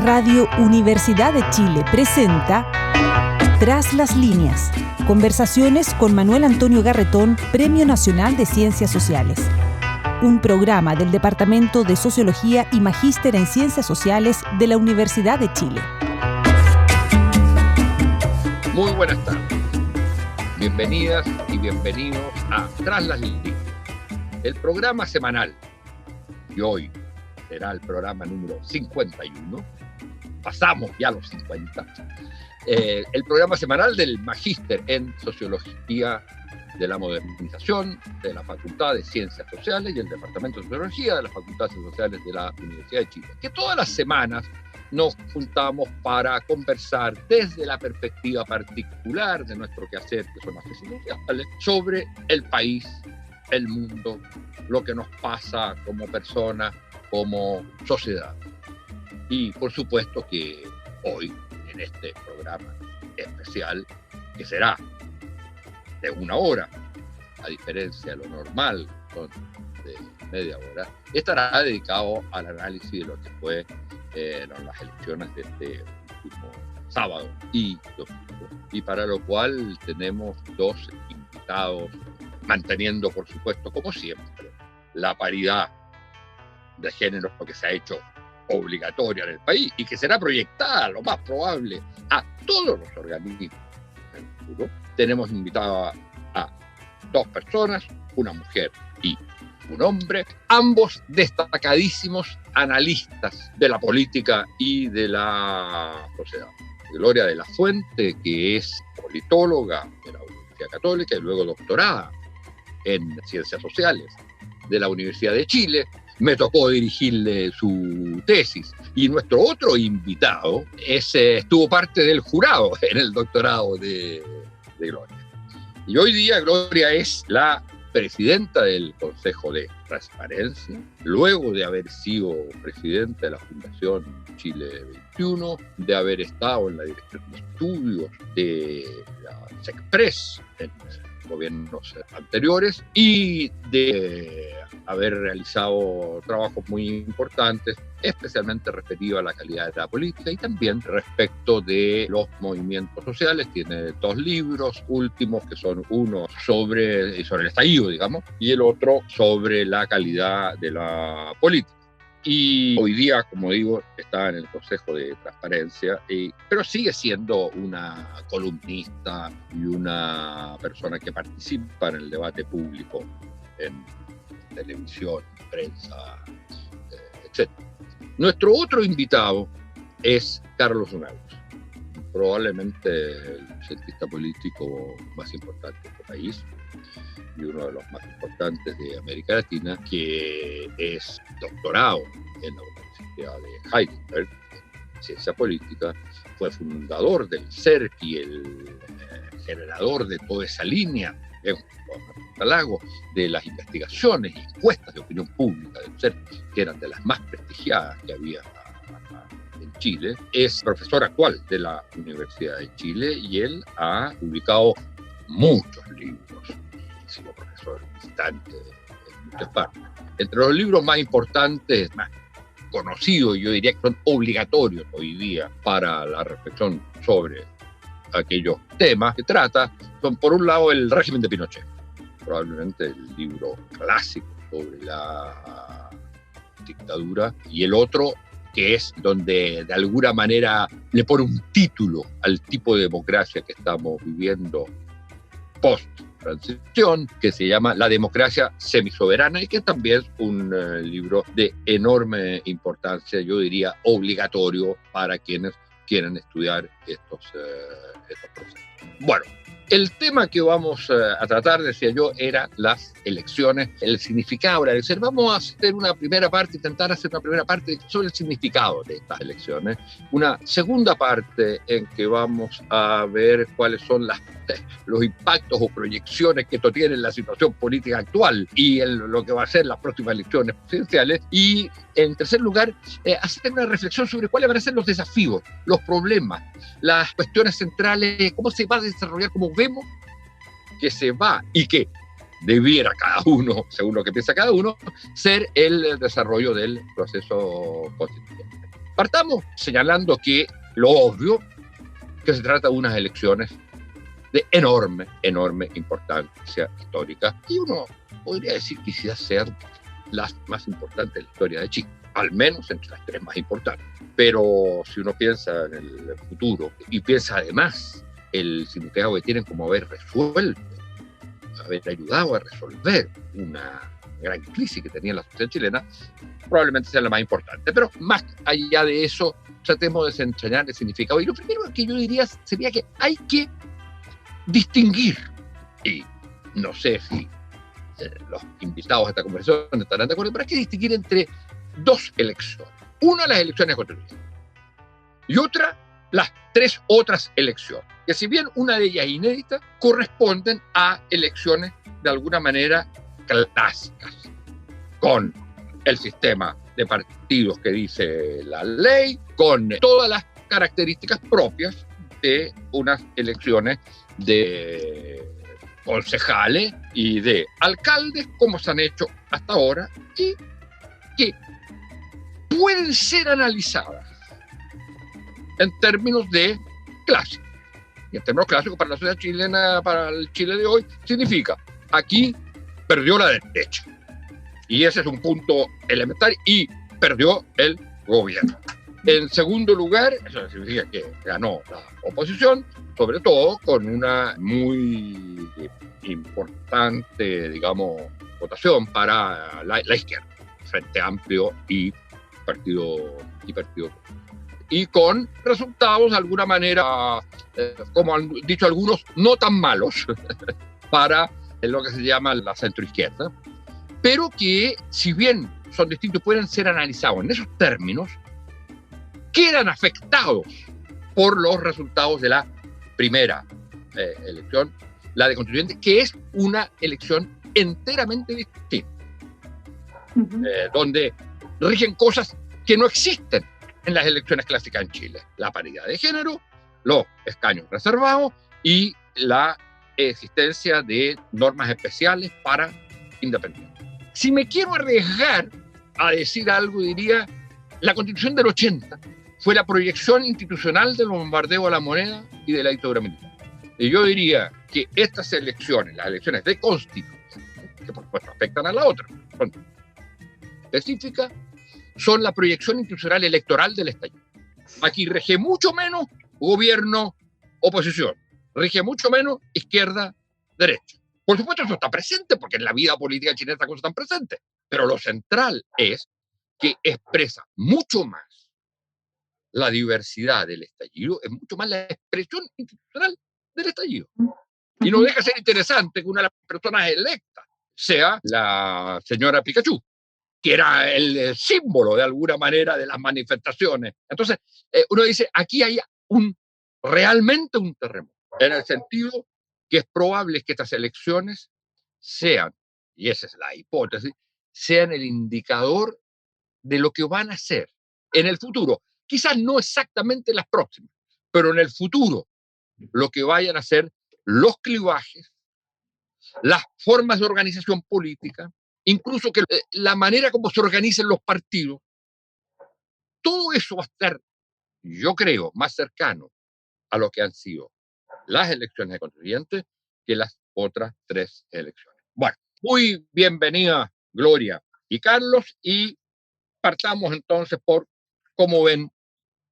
Radio Universidad de Chile presenta Tras las líneas. Conversaciones con Manuel Antonio Garretón, Premio Nacional de Ciencias Sociales. Un programa del Departamento de Sociología y Magíster en Ciencias Sociales de la Universidad de Chile. Muy buenas tardes. Bienvenidas y bienvenidos a Tras las líneas, el programa semanal. Y hoy será el programa número 51. Pasamos ya los 50. El programa semanal del Magíster en Sociología de la Modernización de la Facultad de Ciencias Sociales y el Departamento de Sociología de la Facultad de Ciencias Sociales de la Universidad de Chile. Que todas las semanas nos juntamos para conversar desde la perspectiva particular de nuestro quehacer, que son las ciencias sociales, sobre el país, el mundo, lo que nos pasa como personas, como sociedad. Y por supuesto que hoy, en este programa especial, que será de 1 hora, a diferencia de lo normal, son de media hora, estará dedicado al análisis de lo que fue las elecciones de este último sábado y domingo. Y para lo cual tenemos 2 invitados, manteniendo, por supuesto, como siempre, la paridad de género que se ha hecho obligatoria en el país y que será proyectada, lo más probable, a todos los organismos del futuro. Tenemos invitado a 2 personas, una mujer y un hombre, ambos destacadísimos analistas de la política y de la sociedad. Gloria de la Fuente, que es politóloga de la Universidad Católica y luego doctorada en Ciencias Sociales de la Universidad de Chile. Me tocó dirigirle su tesis. Y nuestro otro invitado estuvo parte del jurado en el doctorado de Gloria. Y hoy día Gloria es la presidenta del Consejo de Transparencia, luego de haber sido presidenta de la Fundación Chile 21, de haber estado en la dirección de estudios de la SECPRES en gobiernos anteriores y de haber realizado trabajos muy importantes, especialmente referido a la calidad de la política y también respecto de los movimientos sociales. Tiene 2 libros últimos, que son uno sobre el estallido, digamos, y el otro sobre la calidad de la política. Y hoy día, como digo, está en el Consejo de Transparencia, pero sigue siendo una columnista y una persona que participa en el debate público en televisión, prensa, etc. Nuestro otro invitado es Carlos Unanue, probablemente el cientista político más importante de este país y uno de los más importantes de América Latina, que es doctorado en la Universidad de Heidelberg en Ciencia Política, fue fundador del CERC y el generador de toda esa línea, de las investigaciones y encuestas de opinión pública del CERC, que eran de las más prestigiadas que había en Chile. Es profesor actual de la Universidad de Chile y él ha publicado muchos libros. Ha sido profesor visitante en muchas partes. Entre los libros más importantes, más conocidos, yo diría que son obligatorios hoy día para la reflexión sobre aquellos temas que trata, son por un lado El régimen de Pinochet, probablemente el libro clásico sobre la dictadura, y el otro que es donde de alguna manera le pone un título al tipo de democracia que estamos viviendo post-transición, que se llama La democracia semisoberana, y que también es un libro de enorme importancia, yo diría obligatorio para quienes quieren estudiar estos procesos. Bueno, el tema que vamos a tratar, decía yo, era las elecciones, el significado de la elección. Vamos a hacer una primera parte, intentar hacer una primera parte sobre el significado de estas elecciones, una segunda parte en que vamos a ver cuáles son los impactos o proyecciones que esto tiene en la situación política actual y en lo que va a ser las próximas elecciones presidenciales, y en tercer lugar, hacer una reflexión sobre cuáles van a ser los desafíos, los problemas, las cuestiones centrales, cómo se va a desarrollar, cómo vemos que se va y que debiera cada uno, según lo que piensa cada uno, ser el desarrollo del proceso constituyente. Partamos señalando que lo obvio, que se trata de unas elecciones de enorme importancia histórica, y uno podría decir quizás ser las más importantes de la historia de Chile, al menos entre las tres más importantes. Pero si uno piensa en el futuro y piensa además el significado que tienen como haber ayudado a resolver una gran crisis que tenía la sociedad chilena, probablemente sea la más importante. Pero más allá de eso, tratemos de desentrañar el significado. Y lo primero que yo diría sería que hay que distinguir, y no sé si los invitados a esta conversación estarán de acuerdo, pero hay que distinguir entre dos elecciones. Una, las elecciones constituyentes, y otra, las tres otras elecciones, que si bien una de ellas es inédita, corresponden a elecciones de alguna manera clásicas, con el sistema de partidos que dice la ley, con todas las características propias de unas elecciones de concejales y de alcaldes, como se han hecho hasta ahora, y que pueden ser analizadas en términos de clásicos. Y en términos clásicos, para la sociedad chilena, para el Chile de hoy, significa: aquí perdió la derecha. Y ese es un punto elemental, y perdió el gobierno. En segundo lugar, eso significa que ganó la oposición, sobre todo con una muy importante, digamos, votación para la izquierda, Frente Amplio y Partido. Y con resultados de alguna manera, como han dicho algunos, no tan malos para lo que se llama la centroizquierda, pero que, si bien son distintos, pueden ser analizados en esos términos, quedan afectados por los resultados de la primera elección, la de constituyente, que es una elección enteramente distinta, donde rigen cosas que no existen en las elecciones clásicas en Chile: la paridad de género, los escaños reservados y la existencia de normas especiales para independientes. Si me quiero arriesgar a decir algo, diría: la Constitución del 80 fue la proyección institucional del bombardeo a la moneda y de la dictadura militar. Y yo diría que estas elecciones, las elecciones de constitución, que por supuesto afectan a la otra, son específicas, son la proyección institucional electoral del estallido. Aquí rige mucho menos gobierno-oposición, rige mucho menos izquierda-derecha. Por supuesto, eso está presente, porque en la vida política chilena estas cosas están presentes, pero lo central es que expresa mucho más la diversidad del estallido, es mucho más la expresión institucional del estallido. Y no deja de ser interesante que una de las personas electas sea la señora Pikachu, que era el símbolo de alguna manera de las manifestaciones. Entonces, uno dice: aquí hay realmente un terremoto, en el sentido que es probable que estas elecciones sean, y esa es la hipótesis, sean el indicador de lo que van a ser en el futuro. Quizás no exactamente las próximas, pero en el futuro, lo que vayan a ser los clivajes, las formas de organización política, incluso que la manera como se organicen los partidos, todo eso va a estar, yo creo, más cercano a lo que han sido las elecciones de constituyentes que las otras tres elecciones. Bueno, muy bienvenida Gloria y Carlos, y partamos entonces por cómo ven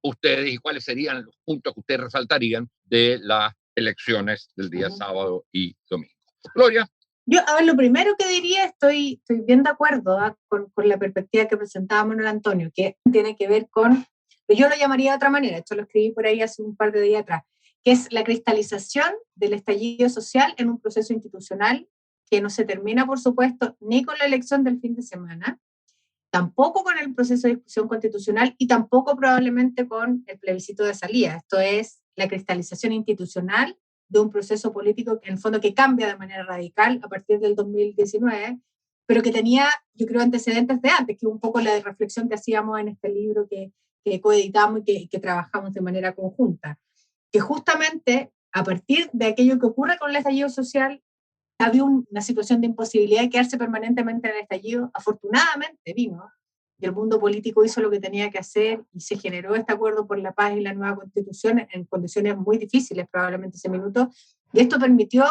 ustedes y cuáles serían los puntos que ustedes resaltarían de las elecciones del día sábado y domingo. Gloria. Yo, a ver, lo primero que diría, estoy bien de acuerdo con la perspectiva que presentaba Manuel Antonio, que tiene que ver con, yo lo llamaría de otra manera, esto lo escribí por ahí hace un par de días atrás, que es la cristalización del estallido social en un proceso institucional que no se termina, por supuesto, ni con la elección del fin de semana, tampoco con el proceso de discusión constitucional y tampoco probablemente con el plebiscito de salida. Esto es la cristalización institucional de un proceso político que en el fondo que cambia de manera radical a partir del 2019, pero que tenía, yo creo, antecedentes de antes, que es un poco la reflexión que hacíamos en este libro que coeditamos y que trabajamos de manera conjunta, que justamente a partir de aquello que ocurre con el estallido social, había una situación de imposibilidad de quedarse permanentemente en el estallido. Afortunadamente vino y el mundo político hizo lo que tenía que hacer y se generó este acuerdo por la paz y la nueva constitución en condiciones muy difíciles probablemente ese minuto, y esto permitió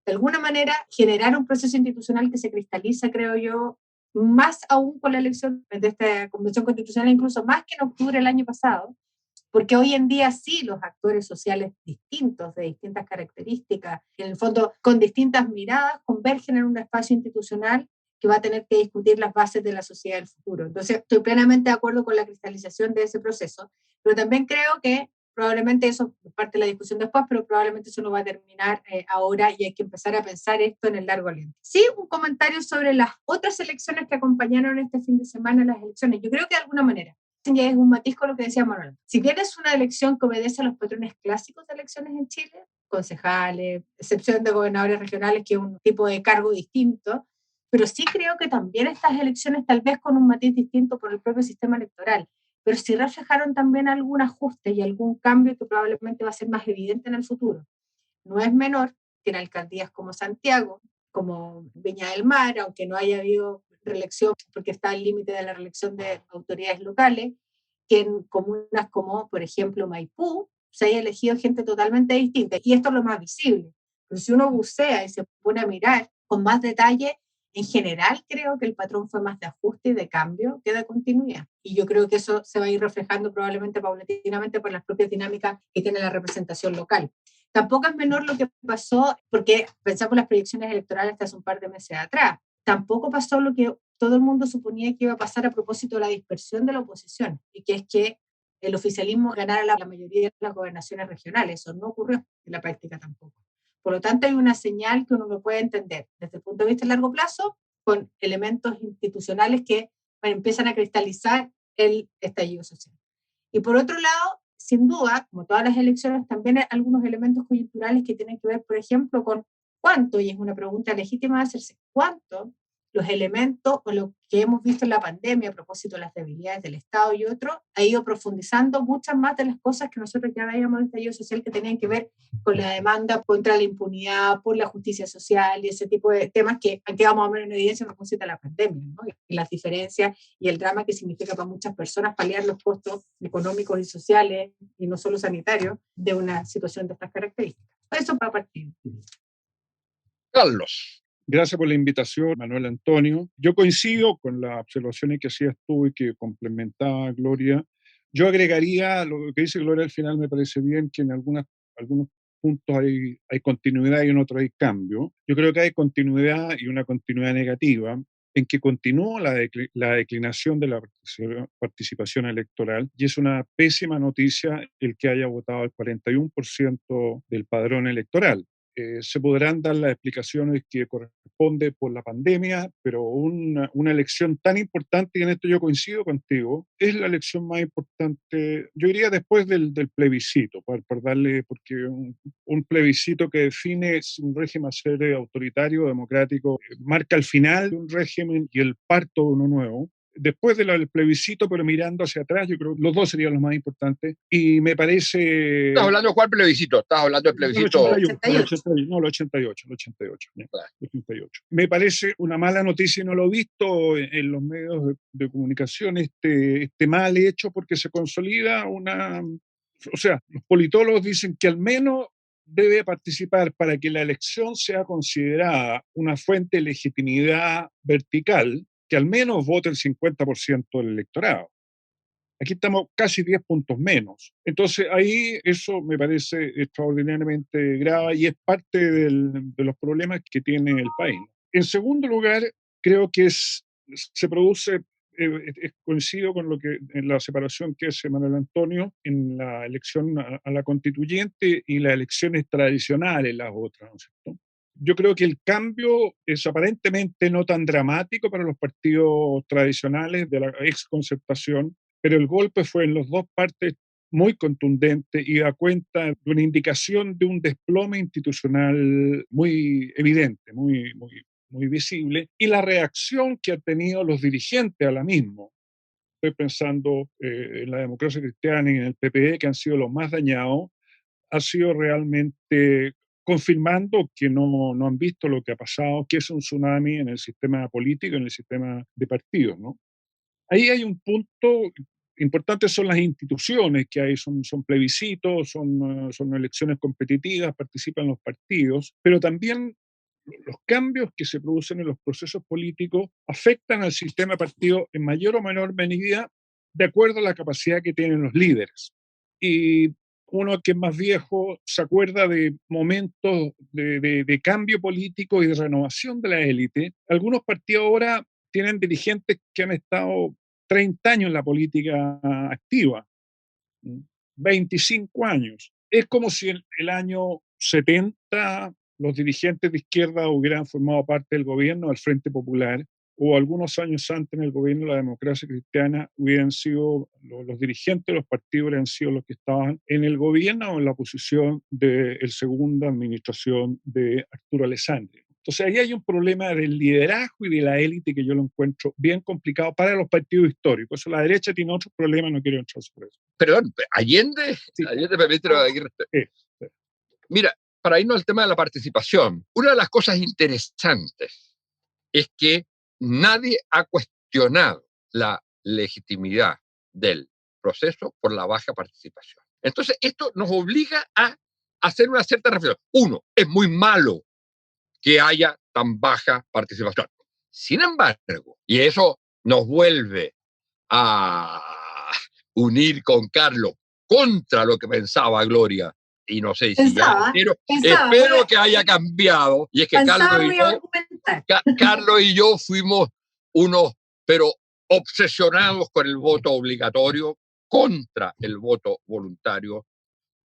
de alguna manera generar un proceso institucional que se cristaliza, creo yo, más aún con la elección de esta convención constitucional, incluso más que en octubre del año pasado, porque hoy en día sí los actores sociales distintos, de distintas características, en el fondo con distintas miradas, convergen en un espacio institucional que va a tener que discutir las bases de la sociedad del futuro. Entonces, estoy plenamente de acuerdo con la cristalización de ese proceso, pero también creo que probablemente eso es parte de la discusión después, pero probablemente eso no va a terminar ahora y hay que empezar a pensar esto en el largo aliento. Sí, un comentario sobre las otras elecciones que acompañaron este fin de semana las elecciones. Yo creo que de alguna manera ya es un matiz con lo que decía Manuel. Si bien es una elección que obedece a los patrones clásicos de elecciones en Chile, concejales, excepción de gobernadores regionales, que es un tipo de cargo distinto, pero sí creo que también estas elecciones, tal vez con un matiz distinto por el propio sistema electoral, pero sí reflejaron también algún ajuste y algún cambio que probablemente va a ser más evidente en el futuro. No es menor que en alcaldías como Santiago, como Viña del Mar, aunque no haya habido reelección porque está al límite de la reelección de autoridades locales, que en comunas como, por ejemplo, Maipú, se haya elegido gente totalmente distinta. Y esto es lo más visible. Pero si uno bucea y se pone a mirar con más detalle, en general creo que el patrón fue más de ajuste y de cambio que de continuidad. Y yo creo que eso se va a ir reflejando probablemente paulatinamente por las propias dinámicas que tiene la representación local. Tampoco es menor lo que pasó, porque pensamos las proyecciones electorales hasta hace un par de meses atrás. Tampoco pasó lo que todo el mundo suponía que iba a pasar a propósito de la dispersión de la oposición, y que es que el oficialismo ganara la mayoría de las gobernaciones regionales. Eso no ocurrió en la práctica tampoco. Por lo tanto, hay una señal que uno lo puede entender desde el punto de vista a largo plazo, con elementos institucionales que empiezan a cristalizar el estallido social. Y por otro lado, sin duda, como todas las elecciones, también hay algunos elementos coyunturales que tienen que ver, por ejemplo, con cuánto, y es una pregunta legítima de hacerse, cuánto los elementos o lo que hemos visto en la pandemia a propósito de las debilidades del Estado y otros, ha ido profundizando muchas más de las cosas que nosotros ya veíamos en el estallido social, que tenían que ver con la demanda contra la impunidad, por la justicia social y ese tipo de temas que han quedado más o menos en evidencia a propósito de la pandemia, ¿no? Y las diferencias y el drama que significa para muchas personas paliar los costos económicos y sociales, y no solo sanitarios, de una situación de estas características. Eso para partir. Carlos. Gracias por la invitación, Manuel Antonio. Yo coincido con las observaciones que hacías tú y que complementaba Gloria. Yo agregaría lo que dice Gloria al final, me parece bien que en algunos puntos hay continuidad y en otros hay cambio. Yo creo que hay continuidad y una continuidad negativa en que continuó la declinación de la participación electoral, y es una pésima noticia el que haya votado el 41% del padrón electoral. Se podrán dar las explicaciones que corresponde por la pandemia, pero una elección tan importante, y en esto yo coincido contigo, es la elección más importante, yo diría después del plebiscito, por darle, porque un plebiscito que define si un régimen a ser autoritario, democrático, marca el final de un régimen y el parto de uno nuevo. Después del plebiscito, pero mirando hacia atrás, yo creo que los dos serían los más importantes. Y me parece... ¿Estás hablando de cuál plebiscito? ¿Estás hablando del plebiscito? El 88. Claro. 88. Me parece una mala noticia, y no lo he visto en los medios de comunicación, este mal hecho, porque se consolida una... O sea, los politólogos dicen que al menos debe participar para que la elección sea considerada una fuente de legitimidad vertical, que al menos vote el 50% del electorado. Aquí estamos casi 10 puntos menos. Entonces ahí eso me parece extraordinariamente grave y es parte de los problemas que tiene el país. En segundo lugar, creo que se produce, coincido con lo que en la separación que hace Manuel Antonio en la elección a la constituyente y las elecciones tradicionales, las otras, ¿no es cierto? Yo creo que el cambio es aparentemente no tan dramático para los partidos tradicionales de la exconcertación, pero el golpe fue en las dos partes muy contundente y da cuenta de una indicación de un desplome institucional muy evidente, muy visible, y la reacción que han tenido los dirigentes a la misma. Estoy pensando en la democracia cristiana y en el PPE, que han sido los más dañados, ha sido realmente confirmando que no han visto lo que ha pasado, que es un tsunami en el sistema político, en el sistema de partidos, ¿no? Ahí hay un punto importante, son las instituciones que hay, son plebiscitos, son elecciones competitivas, participan los partidos, pero también los cambios que se producen en los procesos políticos afectan al sistema de partidos en mayor o menor medida de acuerdo a la capacidad que tienen los líderes. Y uno que es más viejo se acuerda de momentos de cambio político y de renovación de la élite. Algunos partidos ahora tienen dirigentes que han estado 30 años en la política activa, 25 años. Es como si en el año 70 los dirigentes de izquierda hubieran formado parte del gobierno del Frente Popular, o algunos años antes en el gobierno de la Democracia Cristiana hubieran sido los dirigentes de los partidos, hubieran sido los que estaban en el gobierno o en la oposición de la segunda administración de Arturo Alessandri. Entonces ahí hay un problema del liderazgo y de la élite que yo lo encuentro bien complicado para los partidos históricos. Eso, la derecha tiene otros problemas, no quiero entrar sobre eso. Perdón, Allende, Sí. Allende permite aquí. Sí. Mira, para irnos al tema de la participación, una de las cosas interesantes es que nadie ha cuestionado la legitimidad del proceso por la baja participación. Entonces, esto nos obliga a hacer una cierta reflexión. Uno, es muy malo que haya tan baja participación. Sin embargo, y eso nos vuelve a unir con Carlos contra lo que pensaba Gloria, y no sé si ya, espero que haya cambiado, y es que Carlos y yo fuimos unos, pero obsesionados con el voto obligatorio contra el voto voluntario,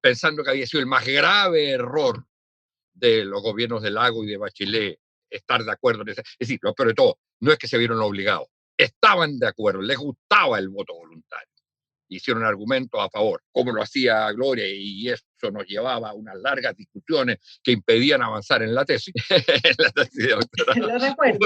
pensando que había sido el más grave error de los gobiernos de Lago y de Bachelet estar de acuerdo en eso. Es decir, lo peor de todo, no es que se vieron obligados, estaban de acuerdo, les gustaba el voto voluntario. Hicieron argumentos a favor, como lo hacía Gloria, y eso nos llevaba a unas largas discusiones que impedían avanzar en la tesis. Lo recuerdo.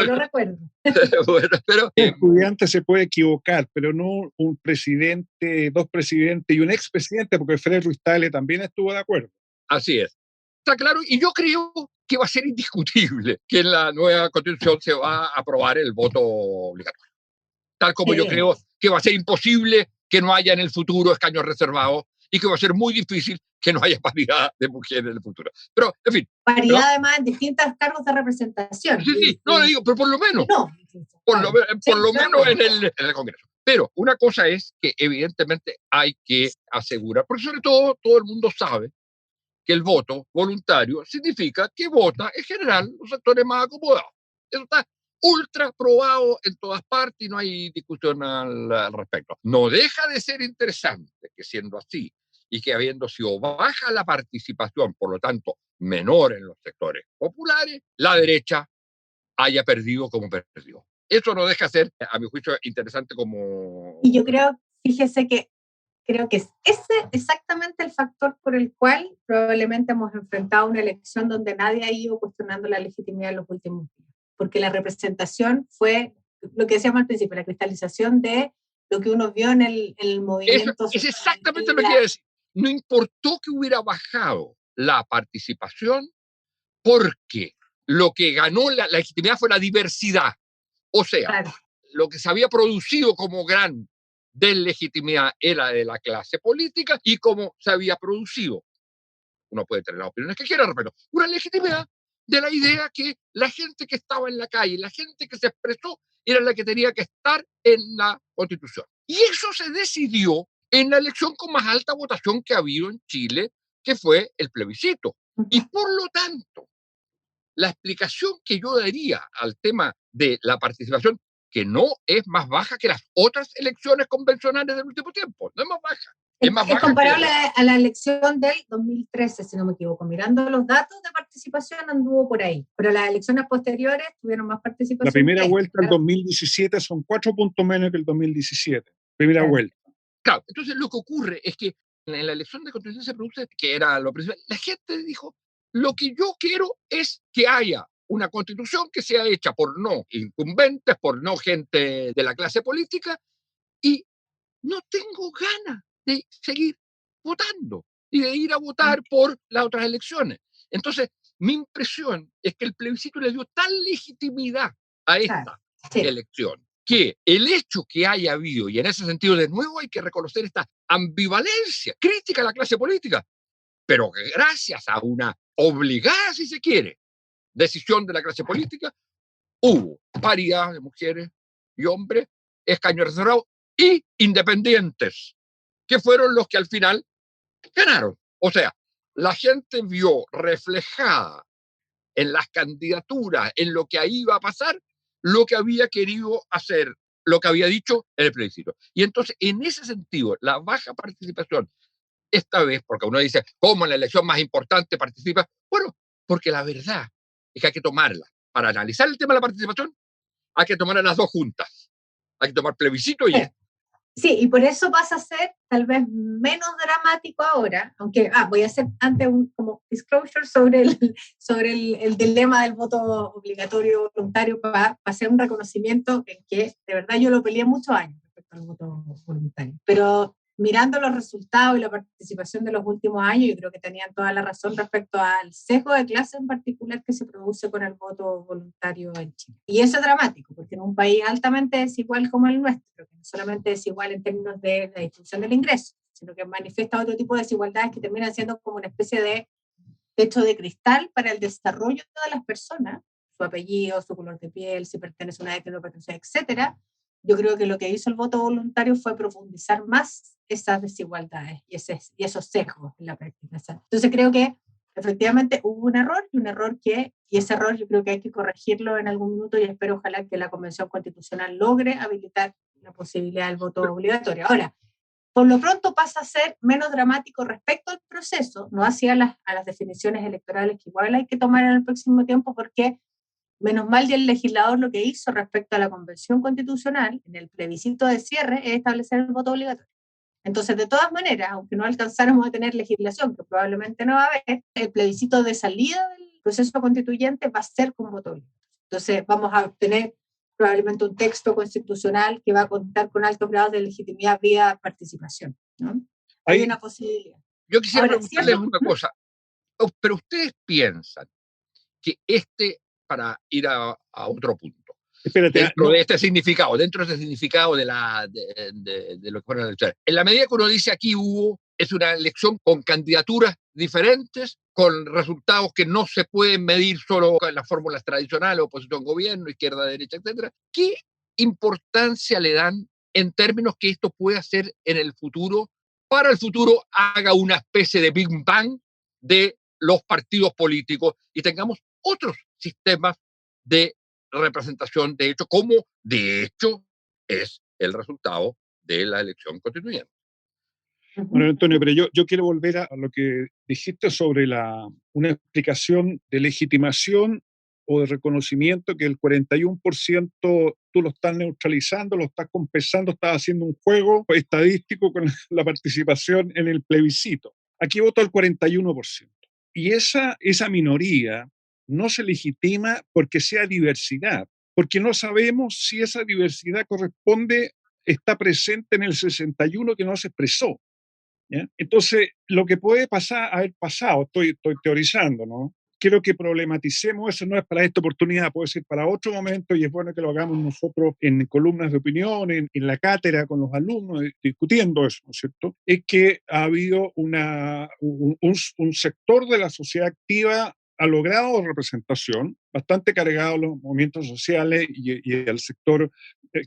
Bueno, pero, el estudiante se puede equivocar, pero no un presidente, dos presidentes y un expresidente, porque Fred Ruiz Tagle también estuvo de acuerdo. Así es. Está claro, y yo creo que va a ser indiscutible que en la nueva Constitución se va a aprobar el voto obligatorio. Tal como yo creo que va a ser imposible que no haya en el futuro escaños reservados y que va a ser muy difícil que no haya paridad de mujeres en el futuro. Pero, en fin. Paridad, además, en distintos cargos de representación. Sí, no le digo, pero por lo menos. No, por lo menos en el Congreso. Pero una cosa es que evidentemente hay que asegurar, porque sobre todo el mundo sabe que el voto voluntario significa que vota en general los sectores más acomodados. Eso está ultra probado en todas partes y no hay discusión al respecto. No deja de ser interesante que siendo así y que habiendo sido baja la participación, por lo tanto menor en los sectores populares, la derecha haya perdido como perdió. Eso no deja de ser, a mi juicio, interesante como... Y yo fíjese que creo que es ese exactamente el factor por el cual probablemente hemos enfrentado una elección donde nadie ha ido cuestionando la legitimidad en los últimos días. Porque la representación fue lo que decíamos al principio, la cristalización de lo que uno vio en el movimiento. Eso es exactamente lo que iba a decir. No importó que hubiera bajado la participación, porque lo que ganó la legitimidad fue la diversidad. O sea, claro, lo que se había producido como gran deslegitimidad era de la clase política, y como se había producido, uno puede tener las opiniones que quiera, pero una legitimidad de la idea que la gente que estaba en la calle, la gente que se expresó, era la que tenía que estar en la Constitución. Y eso se decidió en la elección con más alta votación que ha habido en Chile, que fue el plebiscito. Y por lo tanto, la explicación que yo daría al tema de la participación, que no es más baja que las otras elecciones convencionales del último tiempo, no es más baja. Es comparable a la elección del 2013, si no me equivoco. Mirando los datos de participación anduvo por ahí, pero las elecciones posteriores tuvieron más participación. La primera vuelta del 2017 son 4 puntos menos que el 2017. Primera vuelta. Claro, entonces lo que ocurre es que en la elección de constitución se produce, que era lo principal, la gente dijo, lo que yo quiero es que haya una constitución que sea hecha por no incumbentes, por no gente de la clase política, y no tengo ganas de seguir votando y de ir a votar por las otras elecciones. Entonces, mi impresión es que el plebiscito le dio tal legitimidad a esta elección que el hecho que haya habido, y en ese sentido de nuevo hay que reconocer esta ambivalencia crítica a la clase política, pero que gracias a una obligada, si se quiere, decisión de la clase política, hubo paridad de mujeres y hombres, escaños reservados y independientes, que fueron los que al final ganaron. O sea, la gente vio reflejada en las candidaturas, en lo que ahí iba a pasar, lo que había querido hacer, lo que había dicho en el plebiscito. Y entonces, en ese sentido, la baja participación, esta vez, porque uno dice, ¿cómo en la elección más importante participa? Bueno, porque la verdad es que hay que tomarla. Para analizar el tema de la participación, hay que tomar a las dos juntas. Hay que tomar plebiscito y esto. Sí, y por eso pasa a ser tal vez menos dramático ahora, aunque voy a hacer antes un como disclosure sobre el dilema del voto obligatorio voluntario para hacer un reconocimiento en que de verdad yo lo peleé muchos años respecto al voto voluntario, pero mirando los resultados y la participación de los últimos años, yo creo que tenían toda la razón respecto al sesgo de clase en particular que se produce con el voto voluntario en Chile. Y eso es dramático, porque en un país altamente desigual como el nuestro, que no solamente desigual en términos de la distribución del ingreso, sino que manifiesta otro tipo de desigualdades que terminan siendo como una especie de techo de cristal para el desarrollo de todas las personas, su apellido, su color de piel, si pertenece a una etnia o no pertenece, etcétera. Yo creo que lo que hizo el voto voluntario fue profundizar más esas desigualdades y esos sesgos en la práctica. Entonces creo que efectivamente hubo un error y ese error yo creo que hay que corregirlo en algún minuto y espero ojalá que la Convención Constitucional logre habilitar la posibilidad del voto obligatorio. Ahora, por lo pronto pasa a ser menos dramático respecto al proceso, no hacia a las definiciones electorales que igual hay que tomar en el próximo tiempo porque menos mal, y el legislador lo que hizo respecto a la Convención Constitucional en el plebiscito de cierre es establecer el voto obligatorio. Entonces, de todas maneras, aunque no alcanzáramos a tener legislación, que probablemente no va a haber, el plebiscito de salida del proceso constituyente va a ser con voto obligatorio. Entonces, vamos a obtener probablemente un texto constitucional que va a contar con altos grados de legitimidad vía participación, ¿no? Hay una posibilidad. Yo quisiera preguntarles una cosa, pero ustedes piensan que para ir a otro punto, espérate, dentro de este significado, de lo que fueron las elecciones, en la medida que uno dice aquí es una elección con candidaturas diferentes, con resultados que no se pueden medir solo con las fórmulas tradicionales, oposición, gobierno, izquierda, derecha, etcétera. ¿Qué importancia le dan en términos que esto puede hacer en el futuro, para el futuro haga una especie de Big Bang de los partidos políticos y tengamos otros sistemas de representación, de hecho, como de hecho es el resultado de la elección constituyente? Bueno, Antonio, pero yo quiero volver a lo que dijiste sobre una explicación de legitimación o de reconocimiento que el 41% tú lo estás neutralizando, lo estás compensando, estás haciendo un juego estadístico con la participación en el plebiscito. Aquí votó el 41%. Y esa minoría no se legitima porque sea diversidad, porque no sabemos si esa diversidad está presente en el 61 que no se expresó. ¿Ya? Entonces, lo que puede haber pasado, estoy teorizando, ¿no? Quiero que problematicemos, eso no es para esta oportunidad, puede ser para otro momento y es bueno que lo hagamos nosotros en columnas de opinión, en la cátedra con los alumnos, discutiendo eso, ¿no es cierto? Es que ha habido un sector de la sociedad activa ha logrado representación, bastante cargado a los movimientos sociales y al sector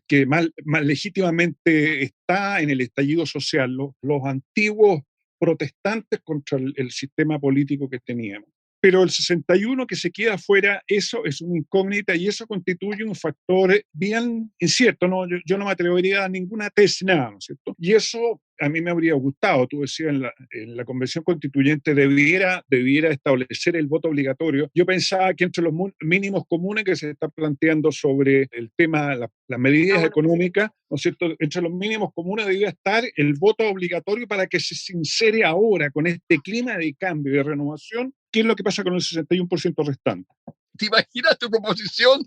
que más legítimamente está en el estallido social, los antiguos protestantes contra el sistema político que teníamos. Pero el 61 que se queda fuera, eso es una incógnita y eso constituye un factor bien incierto, ¿no? Yo no me atrevería a dar ninguna tesis, nada, ¿no es cierto? Y eso a mí me habría gustado, tú decías, en la Convención Constituyente debiera establecer el voto obligatorio. Yo pensaba que entre los mínimos comunes que se está planteando sobre el tema, las medidas económicas, ¿no es cierto? Entre los mínimos comunes debía estar el voto obligatorio para que se sincere ahora con este clima de cambio y de renovación. ¿Qué es lo que pasa con el 61% restante? ¿Te imaginas tu proposición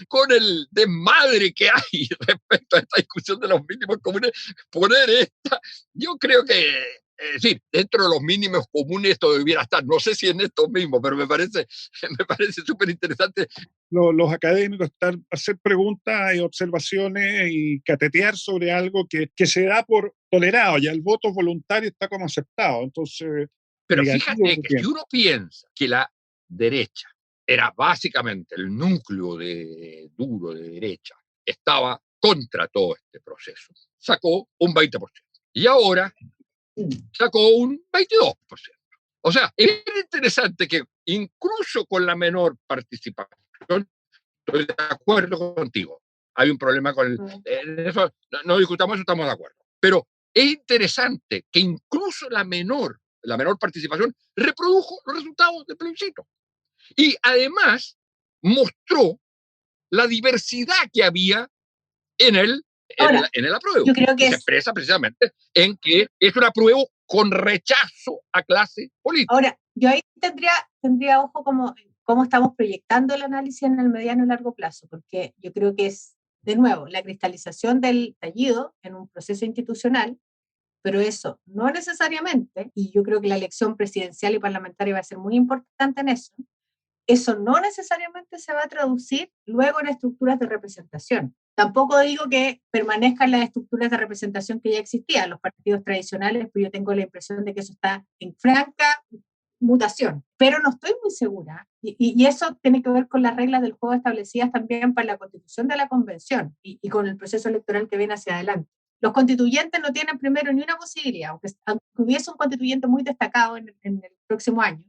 con el desmadre que hay respecto a esta discusión de los mínimos comunes? Poner esta, yo creo que Es decir, dentro de los mínimos comunes esto debiera estar. No sé si en estos mismos, pero me parece súper interesante. Los académicos hacer preguntas y observaciones y catetear sobre algo que se da por tolerado, ya el voto voluntario está como aceptado, entonces Pero negativo fíjate que si uno piensa que la derecha era básicamente el núcleo duro de derecha, estaba contra todo este proceso, sacó un 20%. Y ahora sacó un 22%. O sea, es interesante que incluso con la menor participación, estoy de acuerdo contigo, hay un problema con eso, no discutamos eso, estamos de acuerdo. Pero es interesante que incluso la menor participación reprodujo los resultados del plebiscito. Y además mostró la diversidad que había en el apruebo, yo creo que que se expresa precisamente en que es un apruebo con rechazo a clase política. Ahora, yo ahí tendría ojo cómo estamos proyectando el análisis en el mediano y largo plazo, porque yo creo que es, de nuevo, la cristalización del estallido en un proceso institucional, pero eso no necesariamente, y yo creo que la elección presidencial y parlamentaria va a ser muy importante en eso no necesariamente se va a traducir luego en estructuras de representación. Tampoco digo que permanezcan las estructuras de representación que ya existían, los partidos tradicionales, pero yo tengo la impresión de que eso está en franca mutación, pero no estoy muy segura, y eso tiene que ver con las reglas del juego establecidas también para la constitución de la convención y con el proceso electoral que viene hacia adelante. Los constituyentes no tienen primero ni una posibilidad, aunque hubiese un constituyente muy destacado en el próximo año,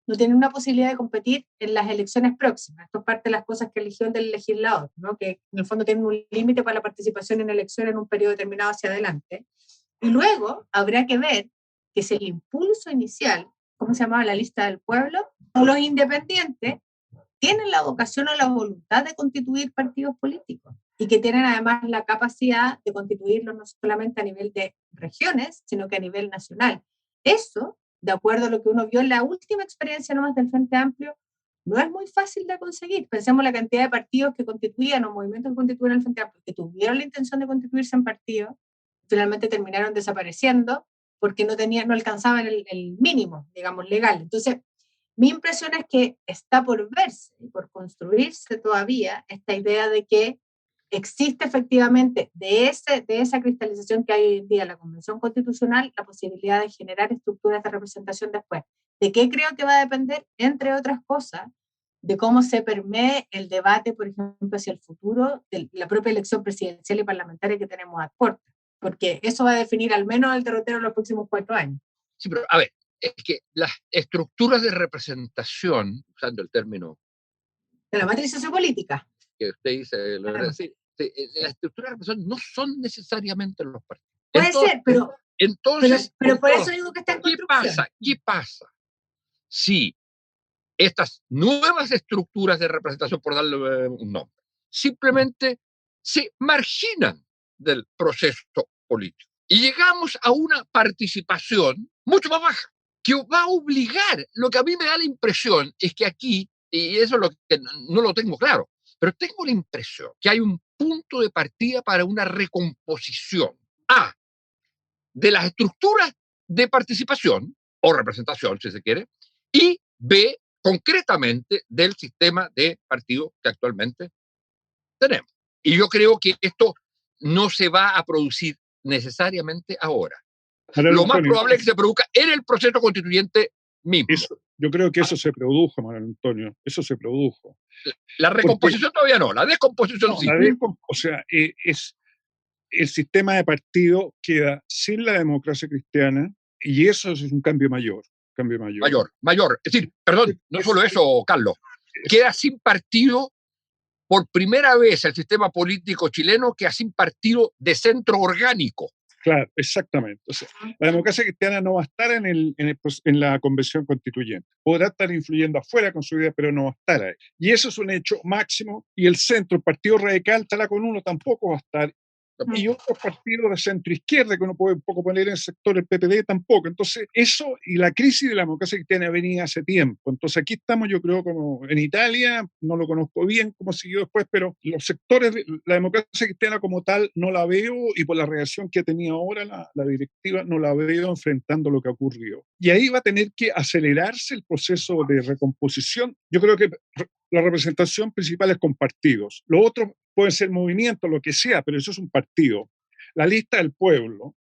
no tienen una posibilidad de competir en las elecciones próximas. Esto es parte de las cosas que eligió del legislador, ¿no? Que en el fondo tienen un límite para la participación en elecciones en un periodo determinado hacia adelante. Y luego habrá que ver que si el impulso inicial, ¿cómo se llamaba la lista del pueblo? O los independientes tienen la vocación o la voluntad de constituir partidos políticos y que tienen además la capacidad de constituirlos no solamente a nivel de regiones, sino que a nivel nacional. Eso, de acuerdo a lo que uno vio en la última experiencia nomás del Frente Amplio, no es muy fácil de conseguir. Pensemos la cantidad de partidos que constituían o movimientos que constituían el Frente Amplio, que tuvieron la intención de constituirse en partidos, finalmente terminaron desapareciendo porque no alcanzaban el mínimo, digamos, legal. Entonces, mi impresión es que está por verse y por construirse todavía esta idea de que existe efectivamente de esa cristalización que hay hoy en día en la Convención Constitucional la posibilidad de generar estructuras de representación después. ¿De qué creo que va a depender? Entre otras cosas, de cómo se permee el debate, por ejemplo, hacia el futuro de la propia elección presidencial y parlamentaria que tenemos a puerta, porque eso va a definir al menos el derrotero en los próximos 4 años. Sí, pero a ver, es que las estructuras de representación, usando el término de la matriz sociopolítica que usted dice, las estructuras de representación no son necesariamente los partidos. Puede ser, pero por eso digo que está en construcción. ¿Qué pasa si estas nuevas estructuras de representación, por darle un nombre, simplemente se marginan del proceso político y llegamos a una participación mucho más baja, que va a obligar? Lo que a mí me da la impresión es que aquí, y eso es lo que no lo tengo claro, pero tengo la impresión que hay un punto de partida para una recomposición de las estructuras de participación o representación, si se quiere, y B, concretamente, del sistema de partidos que actualmente tenemos. Y yo creo que esto no se va a producir necesariamente ahora. Lo más probable es que se produzca en el proceso constituyente mismo. Yo creo que eso se produjo, Manuel Antonio, eso se produjo. La recomposición todavía no, la descomposición sí. O sea, el sistema de partido queda sin la democracia cristiana y eso es un cambio mayor. Mayor. Es decir, perdón, no solo eso, Carlos, queda sin partido. Por primera vez el sistema político chileno queda sin partido de centro orgánico. Claro, exactamente. O sea, la democracia cristiana no va a estar en la convención constituyente. Podrá estar influyendo afuera con su idea, pero no va a estar ahí. Y eso es un hecho máximo. Y el centro, el Partido Radical, tal con uno, tampoco va a estar. y otros partidos de centro izquierda que uno puede un poco poner en el sector, el PPD tampoco. Entonces, eso y la crisis de la democracia cristiana venía hace tiempo. Entonces, aquí estamos, yo creo, como en Italia, no lo conozco bien cómo siguió después, pero los sectores de la democracia cristiana como tal no la veo, y por la reacción que tenía ahora la directiva, no la veo enfrentando lo que ocurrió. Y ahí va a tener que acelerarse el proceso de recomposición. Yo creo que la representación principal es con partidos. Lo otro pueden ser movimientos, lo que sea, pero eso es un partido. La lista del pueblo,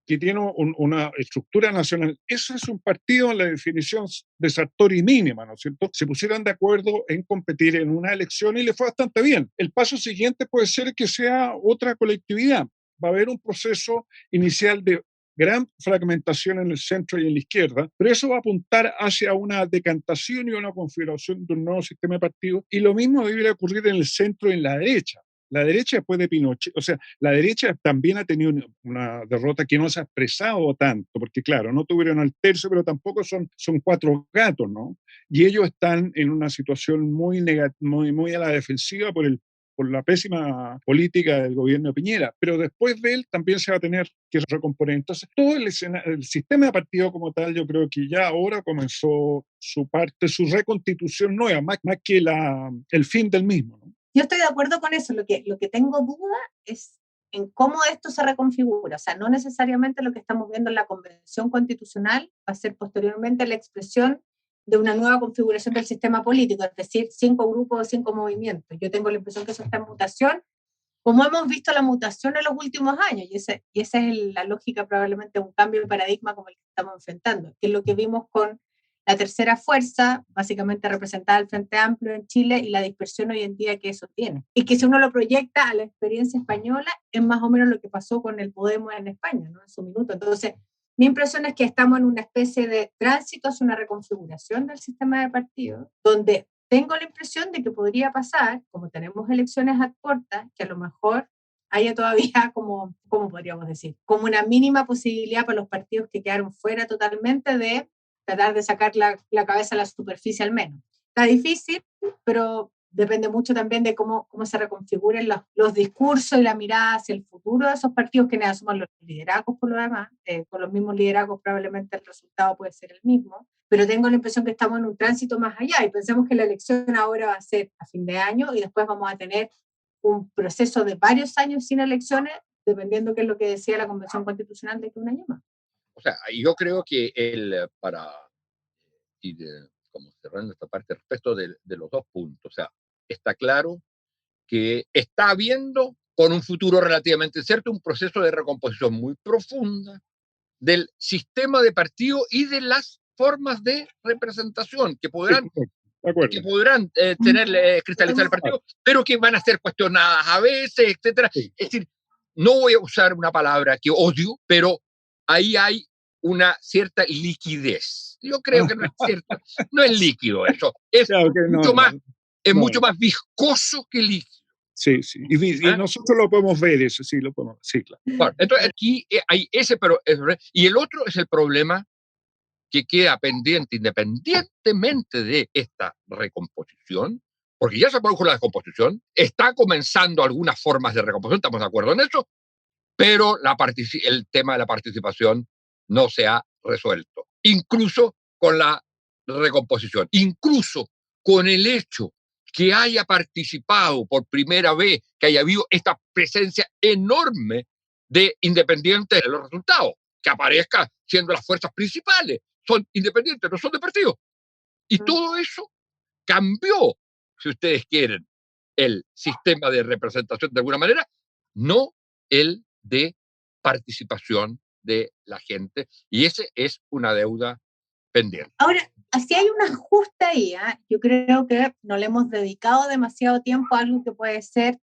que tiene una estructura nacional, eso es un partido en la definición de Sartori mínima, ¿no es cierto? Se pusieron de acuerdo en competir en una elección y le fue bastante bien. El paso siguiente puede ser que sea otra colectividad. Va a haber un proceso inicial de gran fragmentación en el centro y en la izquierda, pero eso va a apuntar hacia una decantación y una configuración de un nuevo sistema de partidos, y lo mismo debería ocurrir en el centro y en la derecha. La derecha después de Pinochet, o sea, la derecha también ha tenido una derrota que no se ha expresado tanto, porque claro, no tuvieron al tercio, pero tampoco son cuatro gatos, ¿no? Y ellos están en una situación muy a la defensiva por la pésima política del gobierno de Piñera, pero después de él también se va a tener que recomponer. Entonces, todo el sistema de partido como tal, yo creo que ya ahora comenzó su reconstitución nueva, más que el fin del mismo, ¿no? Yo estoy de acuerdo con eso. Lo que tengo duda es en cómo esto se reconfigura. O sea, no necesariamente lo que estamos viendo en la Convención Constitucional va a ser posteriormente la expresión de una nueva configuración del sistema político, es decir, 5 grupos o 5 movimientos. Yo tengo la impresión que eso está en mutación, como hemos visto la mutación en los últimos años, y esa es la lógica probablemente de un cambio de paradigma como el que estamos enfrentando, que es lo que vimos con la tercera fuerza, básicamente representada el Frente Amplio en Chile, y la dispersión hoy en día que eso tiene. Y que si uno lo proyecta a la experiencia española, es más o menos lo que pasó con el Podemos en España, ¿no? En su minuto. Entonces, mi impresión es que estamos en una especie de tránsito hacia una reconfiguración del sistema de partidos, donde tengo la impresión de que podría pasar, como tenemos elecciones a cortas, que a lo mejor haya todavía como, ¿cómo podríamos decir? Como una mínima posibilidad para los partidos que quedaron fuera totalmente de tratar de sacar la cabeza a la superficie al menos. Está difícil, pero depende mucho también de cómo se reconfiguren los discursos y la mirada hacia el futuro de esos partidos, que asuman los liderazgos por lo demás. Con los mismos liderazgos probablemente el resultado puede ser el mismo, pero tengo la impresión que estamos en un tránsito más allá, y pensemos que la elección ahora va a ser a fin de año, y después vamos a tener un proceso de varios años sin elecciones, dependiendo qué es lo que decía la Convención Constitucional de que un año más. O sea, yo creo que para ir como cerrando esta parte respecto de los dos puntos, o sea, está claro que está habiendo, con un futuro relativamente cierto, un proceso de recomposición muy profunda del sistema de partido y de las formas de representación que podrán, cristalizar el partido, pero que van a ser cuestionadas a veces, etcétera. Sí. Es decir, no voy a usar una palabra que odio, pero ahí hay una cierta liquidez. Yo creo que no es cierto, no es líquido eso, es claro mucho más viscoso que líquido. Sí, sí. Y nosotros lo podemos ver, eso sí, lo podemos ver. Sí, claro. Bueno, entonces aquí hay ese, pero y el otro es el problema que queda pendiente independientemente de esta recomposición, porque ya se produjo la recomposición, está comenzando algunas formas de recomposición, estamos de acuerdo en eso, pero el tema de la participación no se ha resuelto, incluso con la recomposición, incluso con el hecho que haya participado por primera vez, que haya habido esta presencia enorme de independientes en los resultados, que aparezca siendo las fuerzas principales, son independientes, no son de partido. Y todo eso cambió, si ustedes quieren, el sistema de representación de alguna manera, no el de participación de la gente, y ese es una deuda pendiente. Ahora, si hay un ajuste ahí, yo creo que no le hemos dedicado demasiado tiempo a algo que puede ser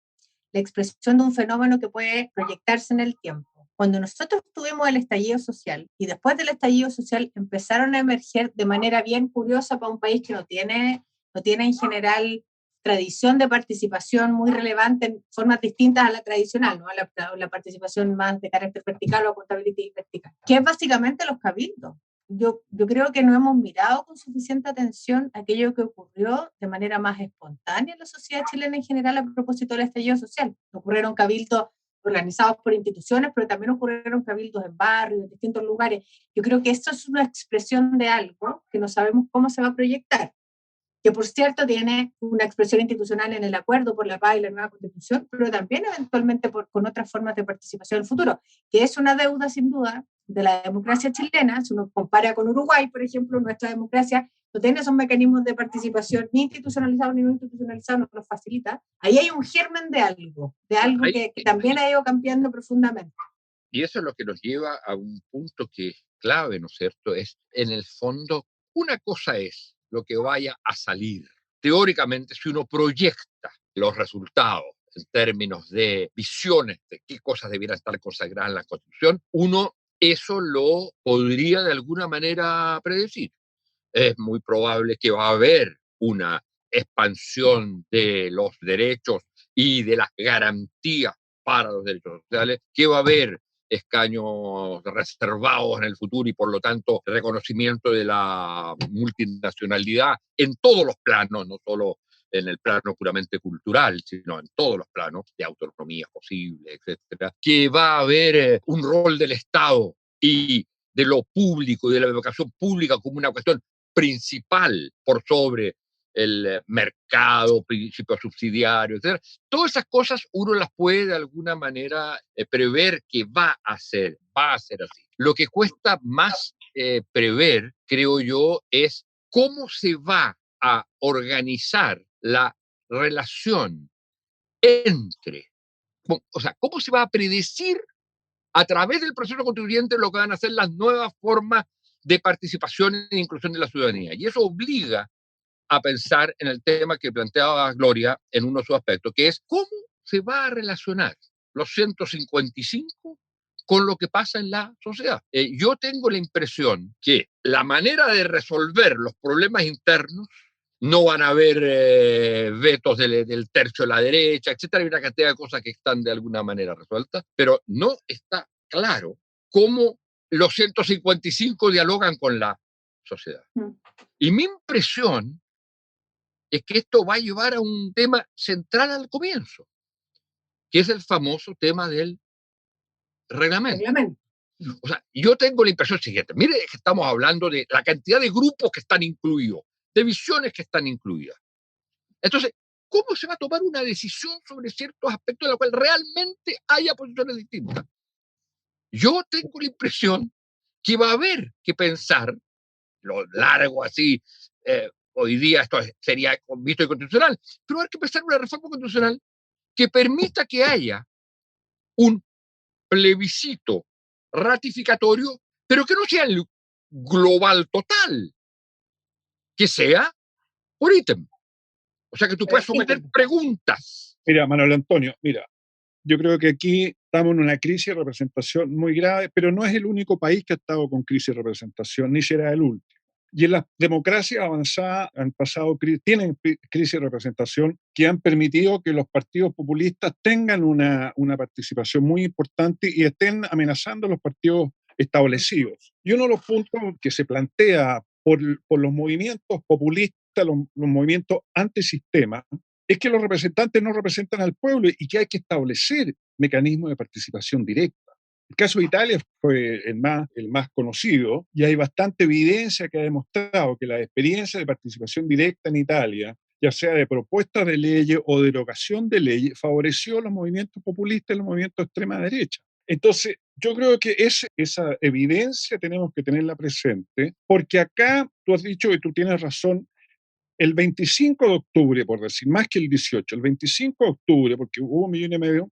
la expresión de un fenómeno que puede proyectarse en el tiempo. Cuando nosotros tuvimos el estallido social, y después del estallido social empezaron a emerger de manera bien curiosa para un país que no tiene en general tradición de participación muy relevante en formas distintas a la tradicional, ¿no? A la participación más de carácter vertical o accountability vertical, que es básicamente los cabildos. Yo creo que no hemos mirado con suficiente atención aquello que ocurrió de manera más espontánea en la sociedad chilena en general a propósito del estallido social. Ocurrieron cabildos organizados por instituciones, pero también ocurrieron cabildos en barrios, en distintos lugares. Yo creo que esto es una expresión de algo que no sabemos cómo se va a proyectar, que por cierto tiene una expresión institucional en el acuerdo por la paz y la nueva constitución, pero también eventualmente con otras formas de participación en el futuro, que es una deuda sin duda de la democracia chilena. Si uno compara con Uruguay, por ejemplo, nuestra democracia no tiene esos mecanismos de participación ni institucionalizados ni no institucionalizados, nos los facilita. Ahí hay un germen de algo que también ha ido cambiando profundamente. Y eso es lo que nos lleva a un punto que es clave, ¿no es cierto? Es, en el fondo, una cosa es lo que vaya a salir. Teóricamente, si uno proyecta los resultados en términos de visiones de qué cosas debieran estar consagradas en la Constitución, uno eso lo podría de alguna manera predecir. Es muy probable que va a haber una expansión de los derechos y de las garantías para los derechos sociales, que va a haber escaños reservados en el futuro y por lo tanto reconocimiento de la multinacionalidad en todos los planos, no solo en el plano puramente cultural, sino en todos los planos de autonomía posible, etcétera, que va a haber un rol del Estado y de lo público y de la educación pública como una cuestión principal por sobre el mercado, principios subsidiarios, etc. Todas esas cosas uno las puede de alguna manera prever que va a ser así. Lo que cuesta más prever, creo yo, es cómo se va a organizar la relación entre, o sea, cómo se va a predecir a través del proceso constituyente lo que van a ser las nuevas formas de participación e inclusión de la ciudadanía. Y eso obliga a pensar en el tema que planteaba Gloria en uno de sus aspectos, que es cómo se va a relacionar los 155 con lo que pasa en la sociedad. Yo tengo la impresión que la manera de resolver los problemas internos, no van a haber vetos del tercio de la derecha, etcétera, hay una cantidad de cosas que están de alguna manera resueltas, pero no está claro cómo los 155 dialogan con la sociedad. Y mi impresión es que esto va a llevar a un tema central al comienzo, que es el famoso tema del reglamento. O sea, yo tengo la impresión siguiente. Mire que estamos hablando de la cantidad de grupos que están incluidos, de visiones que están incluidas. Entonces, ¿cómo se va a tomar una decisión sobre ciertos aspectos en los cuales realmente haya posiciones distintas? Yo tengo la impresión que va a haber que pensar, lo largo así, hoy día esto sería visto inconstitucional, pero hay que pensar una reforma constitucional que permita que haya un plebiscito ratificatorio, pero que no sea el global total, que sea por ítem. O sea, que tú puedes someter preguntas. Mira, Manuel Antonio, mira, yo creo que aquí estamos en una crisis de representación muy grave, pero no es el único país que ha estado con crisis de representación, ni será el último. Y en las democracias avanzadas tienen crisis de representación que han permitido que los partidos populistas tengan una participación muy importante y estén amenazando a los partidos establecidos. Y uno de los puntos que se plantea por los movimientos populistas, los movimientos antisistema, es que los representantes no representan al pueblo y que hay que establecer mecanismos de participación directa. El caso de Italia fue el más conocido y hay bastante evidencia que ha demostrado que la experiencia de participación directa en Italia, ya sea de propuestas de leyes o derogación de leyes, favoreció los movimientos populistas y los movimientos de extrema derecha. Entonces, yo creo que esa evidencia tenemos que tenerla presente, porque acá tú has dicho, y tú tienes razón, el 25 de octubre, por decir, más que el 18, el 25 de octubre, porque hubo 1,5 millones,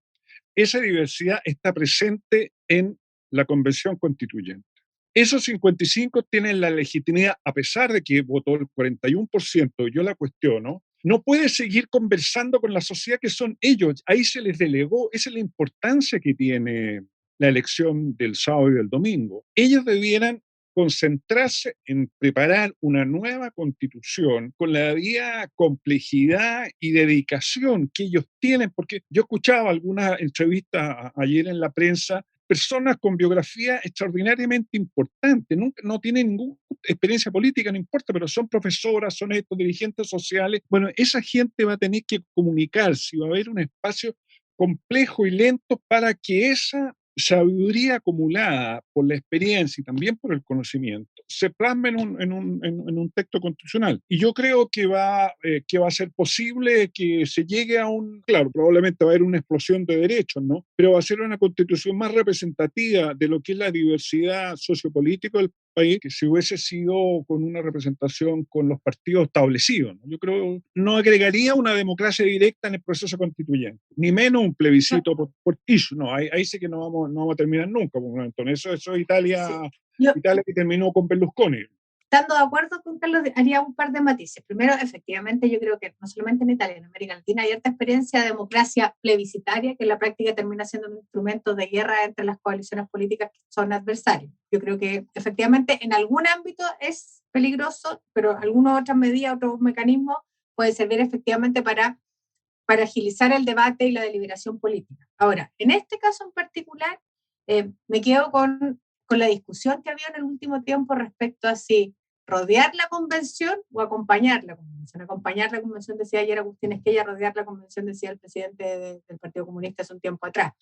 esa diversidad está presente en la Convención Constituyente. Esos 55 tienen la legitimidad, a pesar de que votó el 41%, yo la cuestiono, no puede seguir conversando con la sociedad que son ellos. Ahí se les delegó, esa es la importancia que tiene la elección del sábado y del domingo. Ellos debieran concentrarse en preparar una nueva constitución con la debida complejidad y dedicación que ellos tienen, porque yo escuchaba algunas entrevistas ayer en la prensa, personas con biografía extraordinariamente importantes, no tienen ninguna experiencia política, no importa, pero son profesoras, son estos dirigentes sociales. Bueno, esa gente va a tener que comunicarse, va a haber un espacio complejo y lento para que esa sabiduría acumulada por la experiencia y también por el conocimiento se plasme en un texto constitucional. Y yo creo que va a ser posible que se llegue a claro, probablemente va a haber una explosión de derechos, ¿no? Pero va a ser una constitución más representativa de lo que es la diversidad sociopolítica del país, que si hubiese sido con una representación con los partidos establecidos, ¿no? Yo creo no agregaría una democracia directa en el proceso constituyente, ni menos un plebiscito por issue, no, ahí sí que no vamos a terminar nunca, entonces eso es Italia, sí. Italia que terminó con Berlusconi. Estando de acuerdo con Carlos, haría un par de matices. Primero, efectivamente, yo creo que no solamente en Italia, en América Latina hay harta experiencia de democracia plebiscitaria, que en la práctica termina siendo un instrumento de guerra entre las coaliciones políticas que son adversarios. Yo creo que efectivamente en algún ámbito es peligroso, pero alguna otra medida, otro mecanismo puede servir efectivamente para agilizar el debate y la deliberación política. Ahora, en este caso en particular, me quedo con la discusión que había en el último tiempo respecto a si rodear la convención o acompañar la convención. Acompañar la convención, decía ayer Agustín Esquella, rodear la convención, decía el presidente del Partido Comunista hace un tiempo atrás.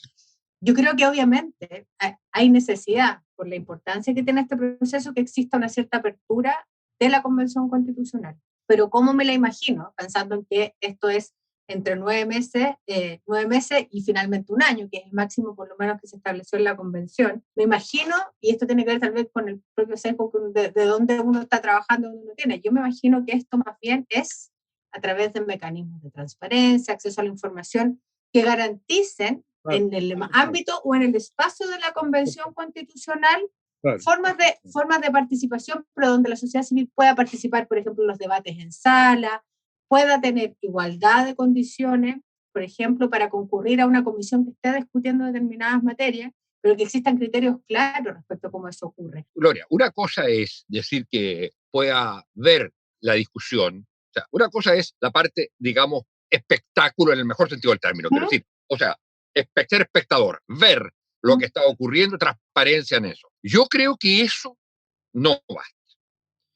Yo creo que obviamente hay necesidad, por la importancia que tiene este proceso, que exista una cierta apertura de la Convención Constitucional. Pero ¿cómo me la imagino? Pensando en que esto es entre 9 meses y finalmente un año, que es el máximo por lo menos que se estableció en la convención. Me imagino, y esto tiene que ver tal vez con el propio sesgo de dónde uno está trabajando, dónde uno tiene. Yo me imagino que esto más bien es a través de mecanismos de transparencia, acceso a la información, que garanticen en el ámbito o en el espacio de la Convención Constitucional formas de participación, pero donde la sociedad civil pueda participar, por ejemplo, en los debates en sala, pueda tener igualdad de condiciones, por ejemplo, para concurrir a una comisión que esté discutiendo determinadas materias, pero que existan criterios claros respecto a cómo eso ocurre. Gloria, una cosa es decir que pueda ver la discusión, o sea, una cosa es la parte, digamos, espectáculo en el mejor sentido del término, quiero decir, o sea, ser espectador, ver lo que está ocurriendo, transparencia en eso. Yo creo que eso no basta.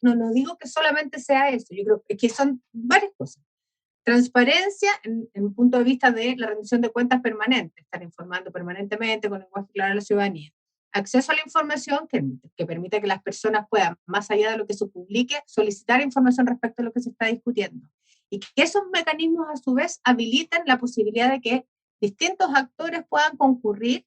No digo que solamente sea eso, yo creo que son varias cosas. Transparencia en un punto de vista de la rendición de cuentas permanente, estar informando permanentemente con lenguaje claro a la ciudadanía. Acceso a la información que permite que las personas puedan, más allá de lo que se publique, solicitar información respecto a lo que se está discutiendo. Y que esos mecanismos a su vez habiliten la posibilidad de que distintos actores puedan concurrir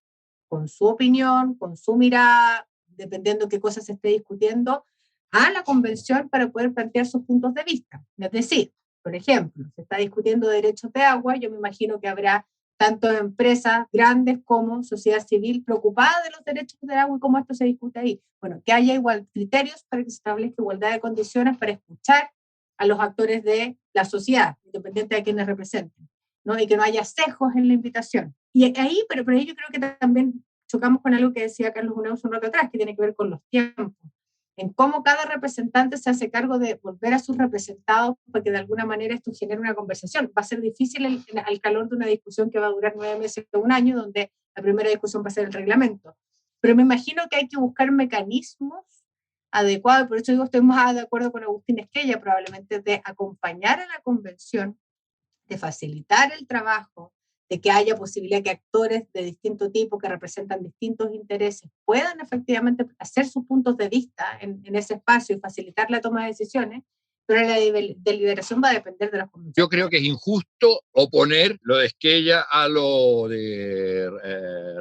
con su opinión, con su mirada, dependiendo de qué cosas se esté discutiendo, a la convención para poder plantear sus puntos de vista. Es decir, por ejemplo, se está discutiendo derechos de agua, yo me imagino que habrá tanto empresas grandes como sociedad civil preocupada de los derechos del agua y cómo esto se discute ahí. Bueno, que haya igual criterios para que se establezca igualdad de condiciones para escuchar a los actores de la sociedad, independiente de quienes representen, ¿no? Y que no haya sesgos en la invitación. Y ahí, pero ahí yo creo que también chocamos con algo que decía Carlos Huneeus un rato atrás, que tiene que ver con los tiempos, en cómo cada representante se hace cargo de volver a sus representados para que de alguna manera esto genere una conversación. Va a ser difícil al calor de una discusión que va a durar 9 meses o un año, donde la primera discusión va a ser el reglamento. Pero me imagino que hay que buscar mecanismos adecuados, por eso digo, estoy más de acuerdo con Agustín Esquella, probablemente de acompañar a la convención, de facilitar el trabajo, de que haya posibilidad que actores de distinto tipo que representan distintos intereses puedan efectivamente hacer sus puntos de vista en ese espacio y facilitar la toma de decisiones, pero la deliberación va a depender de las comisiones. Yo creo que es injusto oponer lo de Esquella a lo de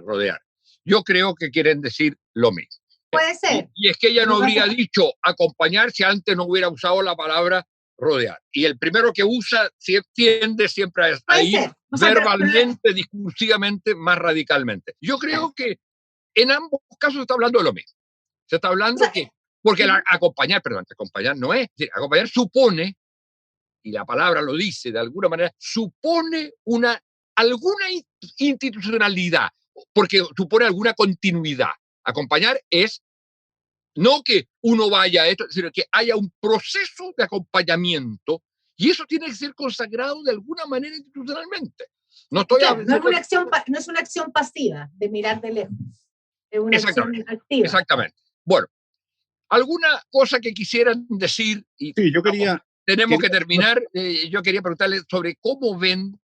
rodear. Yo creo que quieren decir lo mismo. Puede ser. Y Esquella no habría dicho acompañar si antes no hubiera usado la palabra rodear. Y el primero que usa tiende siempre a ir verbalmente, discursivamente, más radicalmente. Yo creo que en ambos casos se está hablando de lo mismo. Se está hablando porque acompañar no es. Acompañar supone, y la palabra lo dice de alguna manera, supone alguna institucionalidad, porque supone alguna continuidad. Acompañar es no que uno vaya a esto, sino que haya un proceso de acompañamiento y eso tiene que ser consagrado de alguna manera institucionalmente. No es una acción pasiva de mirar de lejos, es una acción activa. Exactamente. Bueno, ¿alguna cosa que quisieran decir? Sí, yo quería... Tenemos que terminar. Yo quería preguntarles sobre cómo ven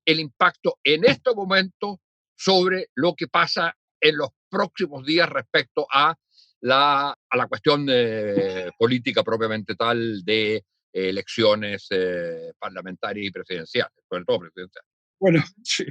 el impacto en este momento sobre lo que pasa en los próximos días respecto a la cuestión política propiamente tal de elecciones parlamentarias y presidenciales, sobre todo presidenciales. Bueno, sí,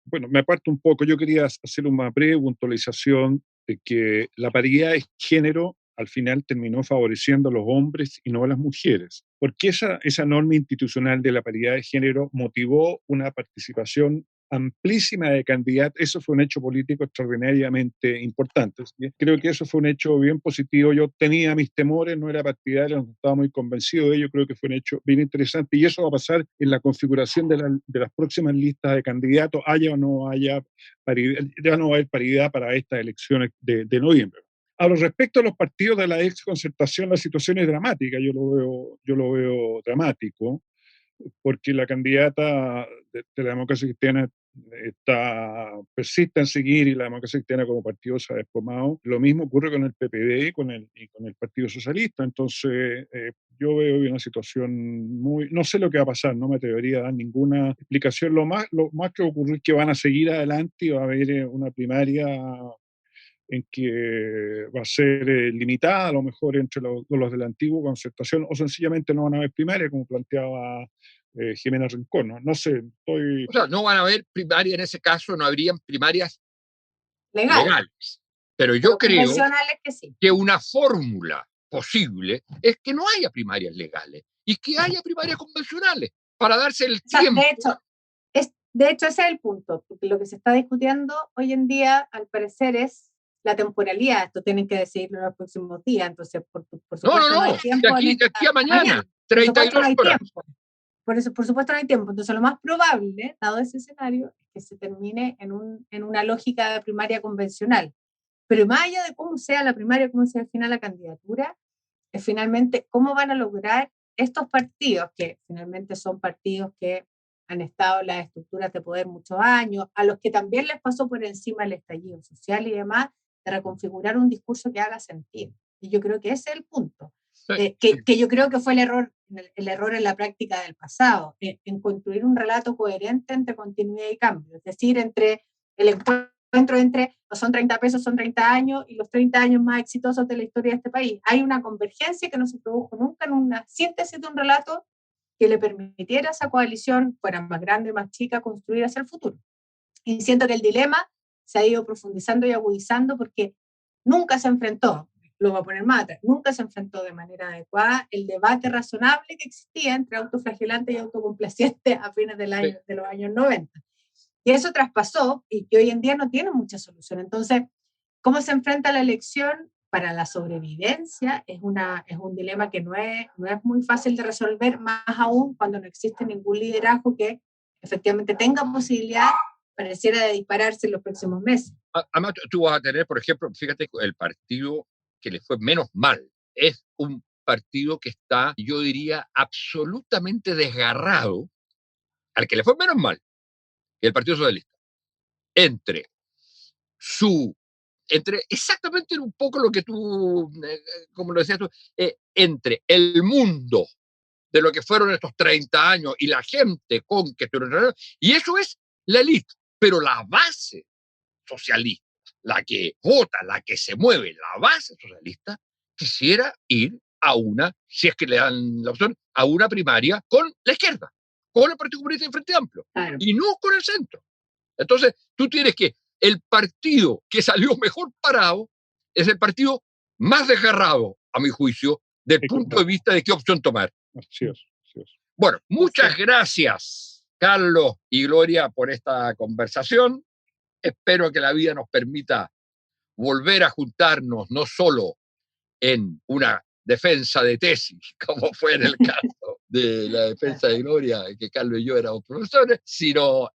bueno, me aparto un poco, yo quería hacer una breve puntualización de que la paridad de género al final terminó favoreciendo a los hombres y no a las mujeres, porque esa norma institucional de la paridad de género motivó una participación amplísima de candidatos. Eso fue un hecho político extraordinariamente importante. ¿Sí? Creo que eso fue un hecho bien positivo. Yo tenía mis temores, no era partidario, no estaba muy convencido de ello. Creo que fue un hecho bien interesante y eso va a pasar en la configuración de las próximas listas de candidatos, haya o no haya paridad. Ya no va a haber paridad para estas elecciones de noviembre. A lo respecto a los partidos de la ex concertación, la situación es dramática, yo lo veo dramático, porque la candidata de la democracia cristiana persiste en seguir y la democracia cristiana como partido se ha desplomado. Lo mismo ocurre con el PPD y con el Partido Socialista. Entonces, yo veo una situación muy... No sé lo que va a pasar, no me atrevería a dar ninguna explicación. Lo más que va a ocurrir es que van a seguir adelante y va a haber una primaria en que va a ser limitada, a lo mejor entre los de la antigua concertación, o sencillamente no van a haber primaria, como planteaba Jimena Rincón. No, no sé, estoy... O sea, no van a haber primarias en ese caso, no habrían primarias Legal, legales. Pero yo pero creo convencionales que sí. que una fórmula posible es que no haya primarias legales y que haya primarias convencionales para darse el O sea, tiempo. de hecho, ese es el punto, porque lo que se está discutiendo hoy en día, al parecer, es la temporalidad. Esto tienen que decidirlo en los próximos días, entonces, por supuesto, no hay tiempo. De aquí a mañana, 32 no hay horas. tiempo. Por supuesto, no hay tiempo. Entonces, lo más probable, dado ese escenario, es que se termine en una lógica de primaria convencional. Pero más allá de cómo sea la primaria, cómo sea al final la candidatura, es finalmente cómo van a lograr estos partidos, que finalmente son partidos que han estado en las estructuras de poder muchos años, a los que también les pasó por encima el estallido social y demás, de reconfigurar un discurso que haga sentido. Y yo creo que ese es el punto. Que yo creo que fue el error en la práctica del pasado, en construir un relato coherente entre continuidad y cambio, es decir, entre el encuentro entre no son 30 pesos, son 30 años y los 30 años más exitosos de la historia de este país. Hay una convergencia que no se produjo nunca en una síntesis de un relato que le permitiera a esa coalición, fuera más grande, más chica, construir hacia el futuro. Y siento que el dilema se ha ido profundizando y agudizando porque nunca se enfrentó, lo voy a poner más atrás, nunca se enfrentó de manera adecuada el debate razonable que existía entre autoflagelante y autocomplaciente a fines de los años 90. Y eso traspasó y que hoy en día no tiene mucha solución. Entonces, ¿cómo se enfrenta la elección? Para la sobrevivencia es un dilema que no es muy fácil de resolver, más aún cuando no existe ningún liderazgo que efectivamente tenga posibilidad, pareciera, de dispararse en los próximos meses. Además, tú vas a tener, por ejemplo, fíjate, el partido que le fue menos mal es un partido que está, yo diría, absolutamente desgarrado, al que le fue menos mal, el Partido Socialista, entre exactamente un poco lo que tú, como lo decías tú, entre el mundo de lo que fueron estos 30 años y la gente con que y eso es la élite, pero la base socialista, la que vota, la que se mueve, la base socialista, quisiera ir a si es que le dan la opción, a una primaria con la izquierda, con el Partido Comunista y Frente Amplio, claro, y no con el centro. Entonces, tú tienes que el partido que salió mejor parado es el partido más desgarrado, a mi juicio, del punto de vista de qué opción tomar. Así es. Bueno, muchas gracias, Carlos y Gloria, por esta conversación. Espero que la vida nos permita volver a juntarnos, no solo en una defensa de tesis, como fue en el caso de la defensa de Gloria, que Carlos y yo éramos profesores, sino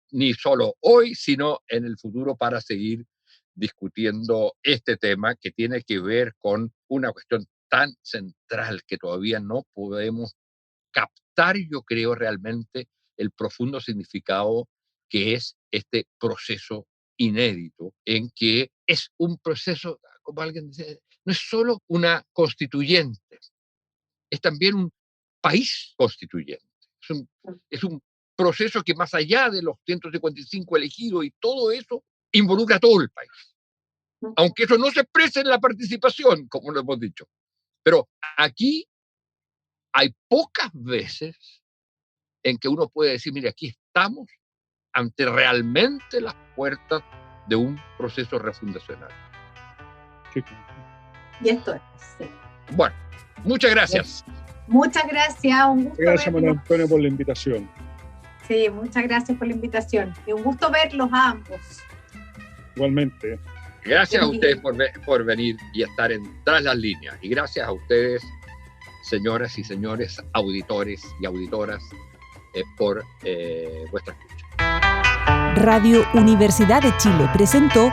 ni solo hoy, sino en el futuro para seguir discutiendo este tema que tiene que ver con una cuestión tan central que todavía no podemos captar, yo creo, realmente el profundo significado que es este proceso inédito, en que es un proceso, como alguien dice, no es solo una constituyente, es también un país constituyente, Es un proceso que más allá de los 155 elegidos y todo eso, involucra a todo el país. Aunque eso no se exprese en la participación, como lo hemos dicho. Pero aquí hay pocas veces en que uno puede decir, mire, aquí estamos ante realmente las puertas de un proceso refundacional. Sí. Y esto es, sí. Bueno, muchas gracias. Muchas gracias, un gusto Gracias, Manuel verlos. Antonio, por la invitación. Sí, muchas gracias por la invitación. Y un gusto verlos a ambos. Igualmente. Gracias a ustedes por venir y estar en Tras las Líneas. Y gracias a ustedes, señoras y señores, auditores y auditoras, por vuestra escucha. Radio Universidad de Chile presentó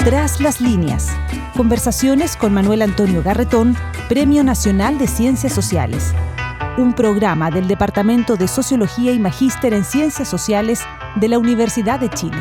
Tras las Líneas. Conversaciones con Manuel Antonio Garretón, Premio Nacional de Ciencias Sociales. Un programa del Departamento de Sociología y Magíster en Ciencias Sociales de la Universidad de Chile.